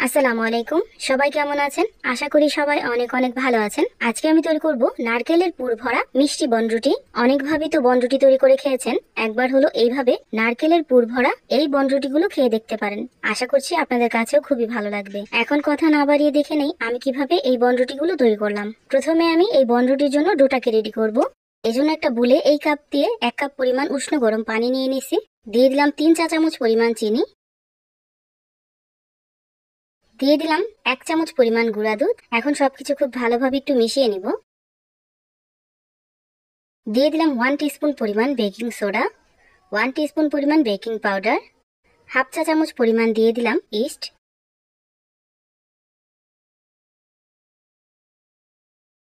আসসালামু আলাইকুম। সবাই কেমন আছেন? আশা করি সবাই অনেক অনেক ভালো আছেন। আজকে আমি তৈরি করব নারকেলের পুর ভরা মিষ্টি বনরুটি। অনেকভাবে তো বনরুটি তৈরি করে খেয়েছেন, একবার হলো এইভাবে নারকেলের পুর ভরা এই বনরুটিগুলো খেয়ে দেখতে পারেন। আশা করছি আপনাদের কাছেও খুবই ভালো লাগবে। এখন কথা না বাড়িয়ে দেখে নেই আমি কিভাবে এই বনরুটিগুলো তৈরি করলাম। প্রথমে আমি এই বনরুটির জন্য ডোটাকে রেডি করব। এজন্য একটা বুলে এই কাপ দিয়ে 1 কাপ পরিমাণ উষ্ণ গরম পানি নিয়ে নিছি। দিয়ে দিলাম 3 চা চামচ পরিমাণ চিনি। দিয়ে দিলাম 1 চামচ পরিমাণ গুঁড়া দুধ। এখন সবকিছু খুব ভালোভাবে একটু মিশিয়ে নিব। দিয়ে দিলাম 1 টিস্পুন পরিমাণ বেকিং সোডা, 1 টিস্পুন পরিমাণ বেকিং পাউডার, হাফ চা চামচ পরিমাণ দিয়ে দিলাম ইস্ট।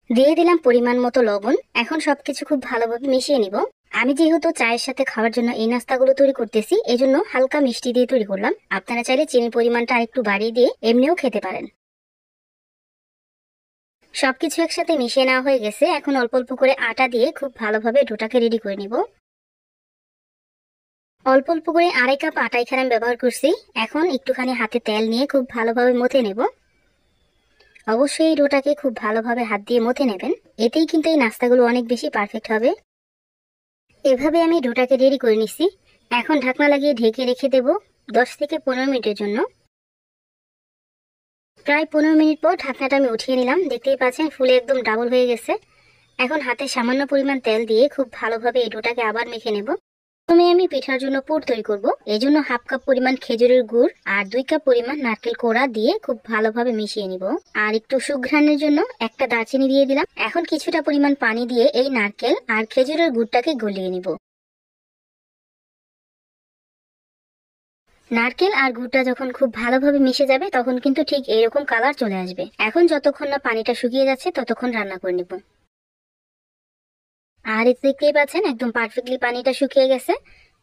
দিয়ে দিলাম পরিমাণ মতো লবণ। এখন সবকিছু খুব ভালোভাবে মিশিয়ে নিব। আমি যেহেতু চায়ের সাথে খাওয়ার জন্য এই নাস্তাগুলো তৈরি করতেছি, এজন্য হালকা মিষ্টি দিয়ে তৈরি করলাম। আপনারা চাইলে চিনির পরিমাণটা আরেকটু বাড়িয়ে দিয়ে এমনিও খেতে পারেন। সবকিছু একসাথে মিশিয়ে নেওয়া হয়ে গেছে। এখন অল্প অল্প করে আটা দিয়ে খুব ভালোভাবে ডোটাকে রেডি করে নিব। অল্প অল্প করে 2.5 কাপ আটা এখানে আমি ব্যবহার করছি। এখন একটুখানি হাতে তেল নিয়ে খুব ভালোভাবে মথে নেব। অবশ্যই এই ডোটাকে খুব ভালোভাবে হাত দিয়ে মথে নেবেন, এতেই কিন্তু এই নাস্তাগুলো অনেক বেশি পারফেক্ট হবে। এভাবে আমি ডোটাকে রেডি করে নিচ্ছি। এখন ঢাকনা লাগিয়ে ঢেকে রেখে দেব 10 থেকে 15 মিনিটের জন্য। প্রায় 15 মিনিট পর ঢাকনাটা আমি উঠিয়ে নিলাম। দেখতেই পাচ্ছেন ফুলে একদম ডাবল হয়ে গেছে। এখন হাতে সামান্য পরিমাণ তেল দিয়ে খুব ভালোভাবে এই ডোটাকে আবার মেখে নেব। প্রথমে আমি পিঠার জন্য পুর তৈরি করব। এই জন্য হাফ কাপ পরিমাণ খেজুরের গুড় আর 2 কাপ পরিমাণ নারকেল কোড়া দিয়ে খুব ভালোভাবে মিশিয়ে নিব। আর একটু সুঘ্রাণের জন্য একটা দারচিনি দিয়ে দিলাম। এখন কিছুটা পরিমাণ পানি দিয়ে এই নারকেল আর খেজুরের গুড়টাকে গলিয়ে নিব। নারকেল আর গুড়টা যখন খুব ভালোভাবে মিশে যাবে তখন কিন্তু ঠিক এরকম কালার চলে আসবে। এখন যতক্ষণ না পানিটা শুকিয়ে যাচ্ছে ততক্ষণ রান্না করে নিব। আর এই দেখতেই পাচ্ছেন একদম পারফেক্টলি পানিটা শুকিয়ে গেছে।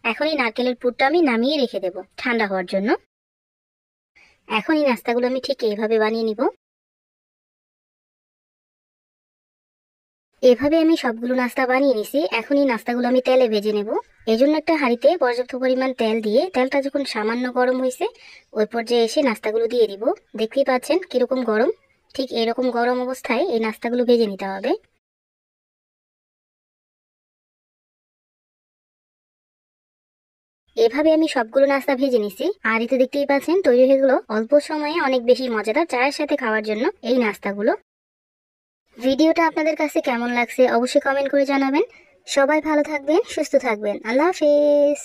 এখন এই নারকেলের পুরটা আমি নামিয়ে রেখে দেব ঠান্ডা হওয়ার জন্য। এখন এই নাস্তাগুলো আমি ঠিক এইভাবে বানিয়ে নিব। এভাবে আমি সবগুলো নাস্তা বানিয়ে নিছি। এখন এই নাস্তাগুলো আমি তেলে ভেজে নেব। এই জন্য একটা হাঁড়িতে পর্যাপ্ত পরিমাণ তেল দিয়ে তেলটা যখন সামান্য গরম হয়েছে ওই পর্যায়ে এসে নাস্তাগুলো দিয়ে দিব। দেখতেই পাচ্ছেন কিরকম গরম। ঠিক এরকম গরম অবস্থায় এই নাস্তাগুলো ভেজে নিতে হবে। এভাবে আমি সবগুলো নাস্তা ভেজে নিছি। আর এতে দেখতেই পাচ্ছেন তৈরি হয়ে গেল অল্প সময়ে অনেক বেশি মজাদার চায়ের সাথে খাওয়ার জন্য এই নাস্তাগুলো। ভিডিওটা আপনাদের কাছে কেমন লাগছে অবশ্যই কমেন্ট করে জানাবেন। সবাই ভালো থাকবেন, সুস্থ থাকবেন। আল্লাহ হাফেজ।